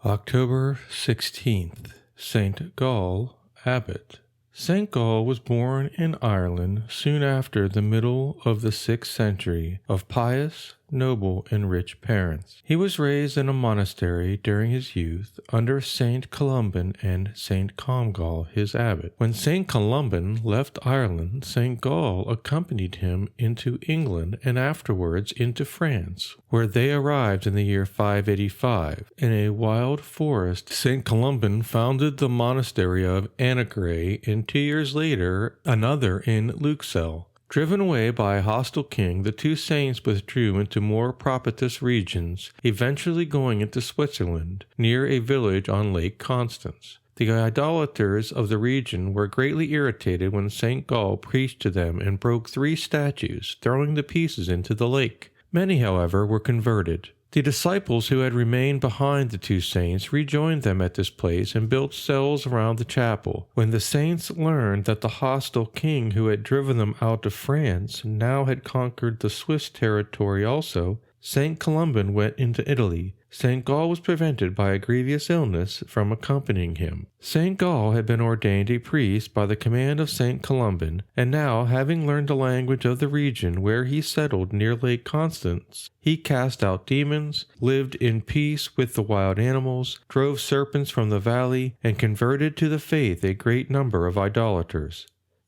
October 16th, St. Gall, Abbot. St. Gall was born in Ireland soon after the middle of the 6th century of pious, noble, and rich parents. He was raised in a monastery during his youth under St. Columban and St. Comgall, his abbot. When St. Columban left Ireland, St. Gall accompanied him into England and afterwards into France, where they arrived in the year 585. In a wild forest, St. Columban founded the monastery of Annagray, and 2 years later another in Luxeuil. Driven away by a hostile king, the two saints withdrew into more propitious regions, eventually going into Switzerland, near a village on Lake Constance. The idolaters of the region were greatly irritated when St. Gall preached to them and broke 3 statues, throwing the pieces into the lake. Many, however, were converted. The disciples who had remained behind the two saints rejoined them at this place and built cells around the chapel. When the saints learned that the hostile king who had driven them out of France now had conquered the Swiss territory also, St. Columban went into Italy. St. Gall was prevented by a grievous illness from accompanying him. St. Gall had been ordained a priest by the command of St. Columban, and now, having learned the language of the region where he settled near Lake Constance, he cast out demons, lived in peace with the wild animals, drove serpents from the valley, and converted to the faith a great number of idolaters.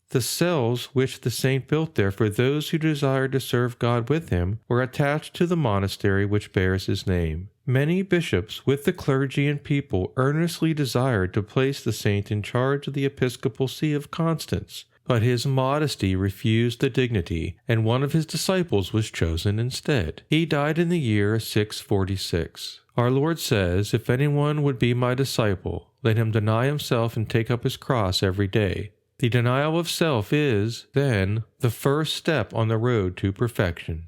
The cells which the saint built there for those who desired to serve God with him were attached to the monastery which bears his name. Many bishops, with the clergy and people, earnestly desired to place the saint in charge of the episcopal see of Constance, but his modesty refused the dignity, and one of his disciples was chosen instead. He died in the year 646. Our Lord says, "If anyone would be my disciple, let him deny himself and take up his cross every day." The denial of self is, then, the first step on the road to perfection.